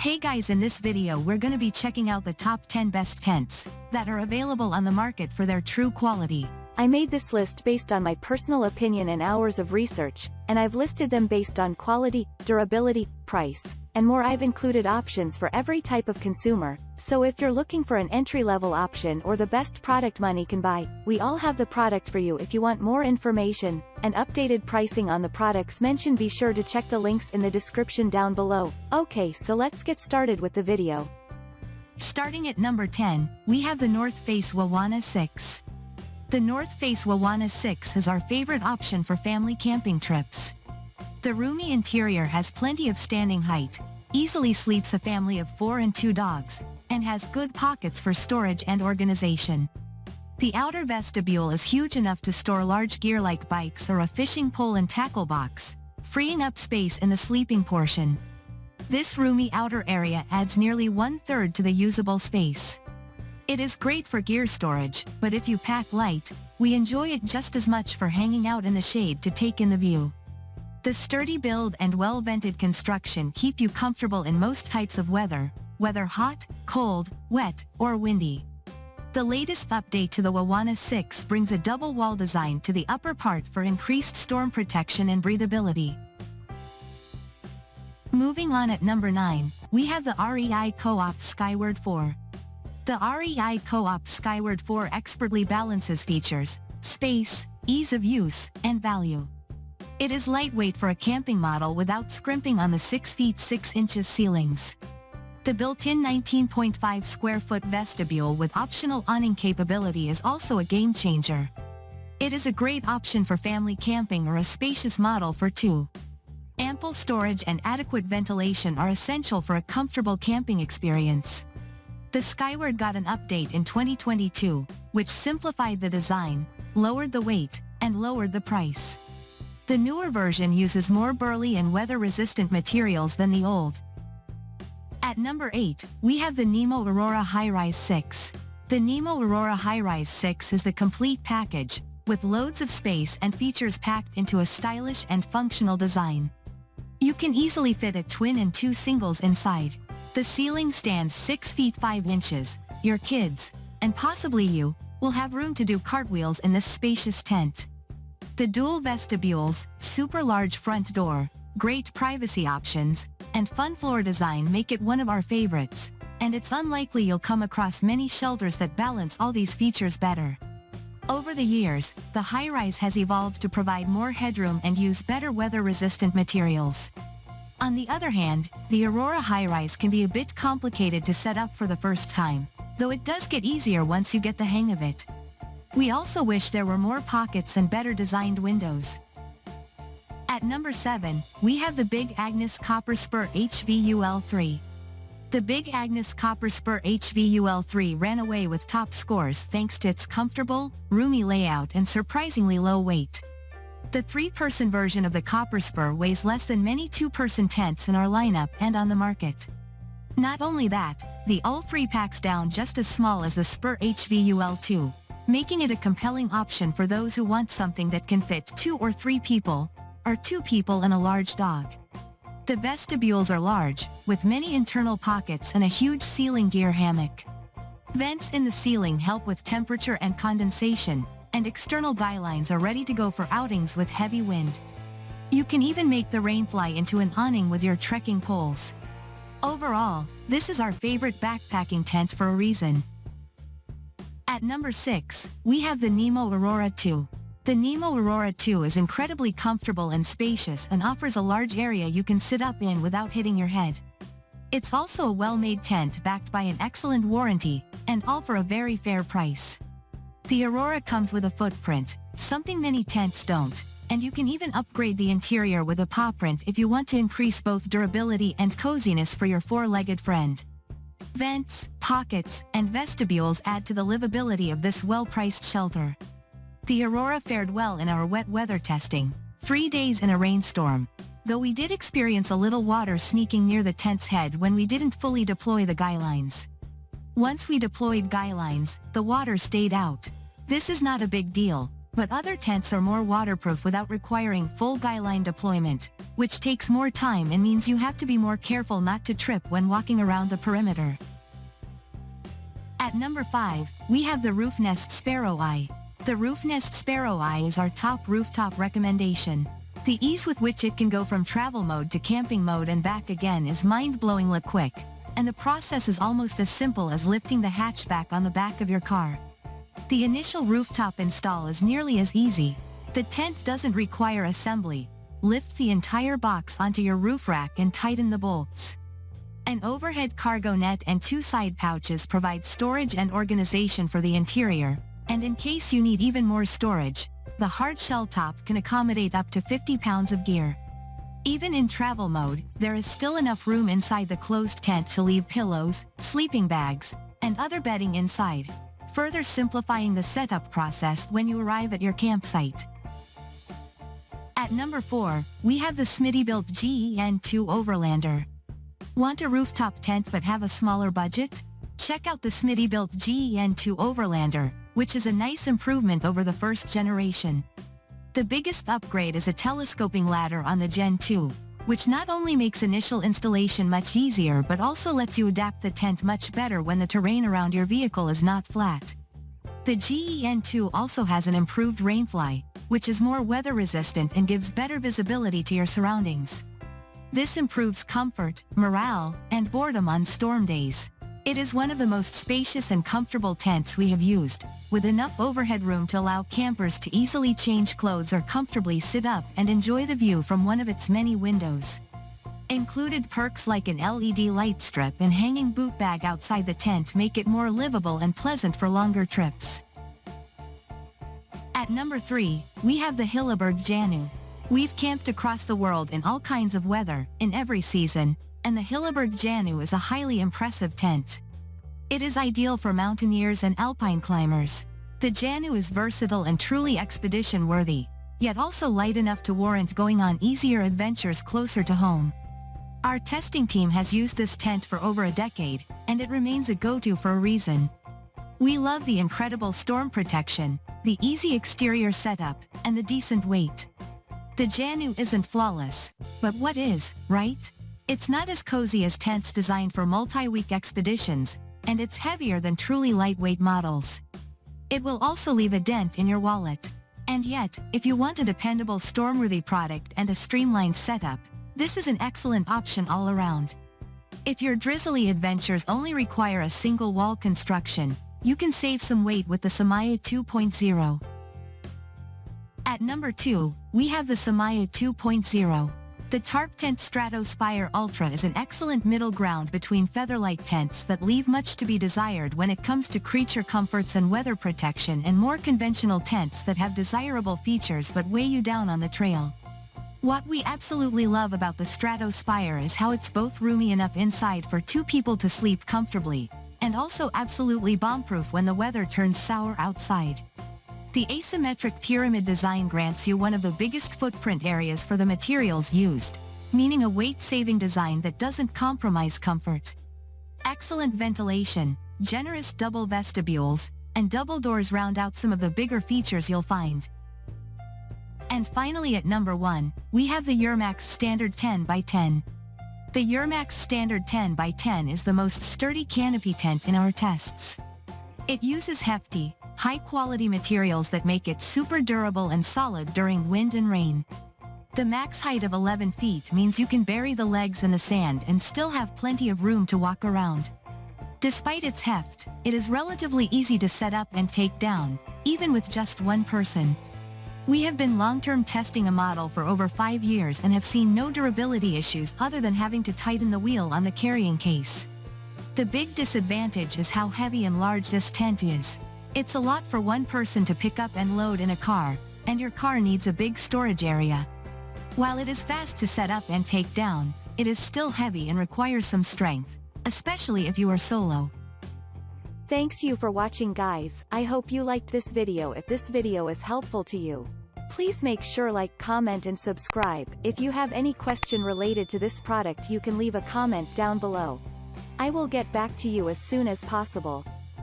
Hey guys, in this video we're gonna be checking out the top 10 best tents that are available on the market for their true quality. I made this list based on my personal opinion and hours of research, and I've listed them based on quality, durability, price, and more. I've included options for every type of consumer, so if you're looking for an entry-level option or the best product money can buy, we all have the product for you. If you want more information and updated pricing on the products mentioned, be sure to check the links in the description down below. Okay, so let's get started with the video. Starting at number 10, we have the Face Wawona 6. The Face Wawona 6 is our favorite option for family camping trips. The roomy interior has plenty of standing height, easily sleeps a family of 4 and 2 dogs, and has good pockets for storage and organization. The outer vestibule is huge enough to store large gear like bikes or a fishing pole and tackle box, freeing up space in the sleeping portion. This roomy outer area adds nearly 1/3 to the usable space. It is great for gear storage, but if you pack light, we enjoy it just as much for hanging out in the shade to take in the view. The sturdy build and well-vented construction keep you comfortable in most types of weather, whether hot, cold, wet, or windy. The latest update to the Wawona 6 brings a double wall design to the upper part for increased storm protection and breathability. Moving on, at number 9, we have the REI Co-op Skyward 4. The REI Co-op Skyward 4 expertly balances features, space, ease of use, and value. It is lightweight for a camping model without scrimping on the 6 feet 6 inches ceilings. The built-in 19.5 square foot vestibule with optional awning capability is also a game changer. It is a great option for family camping or a spacious model for 2. Ample storage and adequate ventilation are essential for a comfortable camping experience. The Skyward got an update in 2022, which simplified the design, lowered the weight, and lowered the price. The newer version uses more burly and weather-resistant materials than the old. At number 8, we have the NEMO Aurora Highrise 6. The NEMO Aurora Highrise 6 is the complete package, with loads of space and features packed into a stylish and functional design. You can easily fit a twin and 2 singles inside. The ceiling stands 6 feet 5 inches. Your kids, and possibly you, will have room to do cartwheels in this spacious tent. The dual vestibules, super large front door, great privacy options, and fun floor design make it one of our favorites, and it's unlikely you'll come across many shelters that balance all these features better. Over the years, the Highrise has evolved to provide more headroom and use better weather-resistant materials. On the other hand, the Aurora Highrise can be a bit complicated to set up for the first time, though it does get easier once you get the hang of it. We also wish there were more pockets and better designed windows. At number 7, we have the Big Agnes Copper Spur HVUL3. The Big Agnes Copper Spur HVUL3 ran away with top scores thanks to its comfortable, roomy layout and surprisingly low weight. The 3-person version of the Copper Spur weighs less than many 2-person tents in our lineup and on the market. Not only that, the UL3 packs down just as small as the Spur HVUL2, making it a compelling option for those who want something that can fit 2 or 3 people, or 2 people and a large dog. The vestibules are large, with many internal pockets and a huge ceiling gear hammock. Vents in the ceiling help with temperature and condensation, and external guylines are ready to go for outings with heavy wind. You can even make the rainfly into an awning with your trekking poles. Overall, this is our favorite backpacking tent for a reason. At number 6, we have the NEMO Aurora 2. The NEMO Aurora 2 is incredibly comfortable and spacious and offers a large area you can sit up in without hitting your head. It's also a well-made tent backed by an excellent warranty, and all for a very fair price. The Aurora comes with a footprint, something many tents don't, and you can even upgrade the interior with a paw print if you want to increase both durability and coziness for your 4-legged friend. Vents, pockets, and vestibules add to the livability of this well-priced shelter. The Aurora fared well in our wet weather testing, 3 days in a rainstorm, though we did experience a little water sneaking near the tent's head when we didn't fully deploy the guylines. Once we deployed guylines, the water stayed out. This is not a big deal, but other tents are more waterproof without requiring full guideline deployment, which takes more time and means you have to be more careful not to trip when walking around the perimeter. At number 5, we have the Roofnest Sparrow EYE. The Roofnest Sparrow EYE is our top rooftop recommendation. The ease with which it can go from travel mode to camping mode and back again is mind-blowingly quick, and the process is almost as simple as lifting the hatchback on the back of your car. The initial rooftop install is nearly as easy. The tent doesn't require assembly. Lift the entire box onto your roof rack and tighten the bolts. An overhead cargo net and 2 side pouches provide storage and organization for the interior, and in case you need even more storage, the hard shell top can accommodate up to 50 pounds of gear. Even in travel mode, there is still enough room inside the closed tent to leave pillows, sleeping bags, and other bedding inside, further simplifying the setup process when you arrive at your campsite. At number 4, we have the Smitty-built GEN2 Overlander. Want a rooftop tent but have a smaller budget? Check out the Smitty-built GEN2 Overlander, which is a nice improvement over the first generation. The biggest upgrade is a telescoping ladder on the Gen 2, which not only makes initial installation much easier but also lets you adapt the tent much better when the terrain around your vehicle is not flat. The GEN2 also has an improved rainfly, which is more weather resistant and gives better visibility to your surroundings. This improves comfort, morale, and boredom on storm days. It is one of the most spacious and comfortable tents we have used, with enough overhead room to allow campers to easily change clothes or comfortably sit up and enjoy the view from one of its many windows. Included perks like an LED light strip and hanging boot bag outside the tent make it more livable and pleasant for longer trips. At number 3, we have the Hilleberg Jannu. We've camped across the world in all kinds of weather, in every season, and the Hilleberg Jannu is a highly impressive tent. It is ideal for mountaineers and alpine climbers. The Jannu is versatile and truly expedition-worthy, yet also light enough to warrant going on easier adventures closer to home. Our testing team has used this tent for over a decade, and it remains a go-to for a reason. We love the incredible storm protection, the easy exterior setup, and the decent weight. The Jannu isn't flawless, but what is, right? It's not as cozy as tents designed for multi-week expeditions, and it's heavier than truly lightweight models. It will also leave a dent in your wallet. And yet, if you want a dependable storm-worthy product and a streamlined setup, this is an excellent option all around. If your drizzly adventures only require a single wall construction, you can save some weight with the Samaya 2.0. At number 2, we have the Samaya 2.0. The Tarp Tent Strato Spire Ultra is an excellent middle ground between featherlight tents that leave much to be desired when it comes to creature comforts and weather protection, and more conventional tents that have desirable features but weigh you down on the trail. What we absolutely love about the Strato Spire is how it's both roomy enough inside for 2 people to sleep comfortably, and also absolutely bomb-proof when the weather turns sour outside. The asymmetric pyramid design grants you one of the biggest footprint areas for the materials used, meaning a weight-saving design that doesn't compromise comfort. Excellent ventilation, generous double vestibules, and double doors round out some of the bigger features you'll find. And finally at number 1, we have the Yermax Standard 10x10. The Yermax Standard 10x10 is the most sturdy canopy tent in our tests. It uses hefty, high-quality materials that make it super durable and solid during wind and rain. The max height of 11 feet means you can bury the legs in the sand and still have plenty of room to walk around. Despite its heft, it is relatively easy to set up and take down, even with just one person. We have been long-term testing a model for over 5 years and have seen no durability issues other than having to tighten the wheel on the carrying case. The big disadvantage is how heavy and large this tent is. It's a lot for one person to pick up and load in a car, and your car needs a big storage area. While it is fast to set up and take down, it is still heavy and requires some strength, especially if you are solo. Thanks you for watching, guys. I hope you liked this video. If this video is helpful to you, please make sure like, comment and subscribe. If you have any question related to this product, you can leave a comment down below. I will get back to you as soon as possible.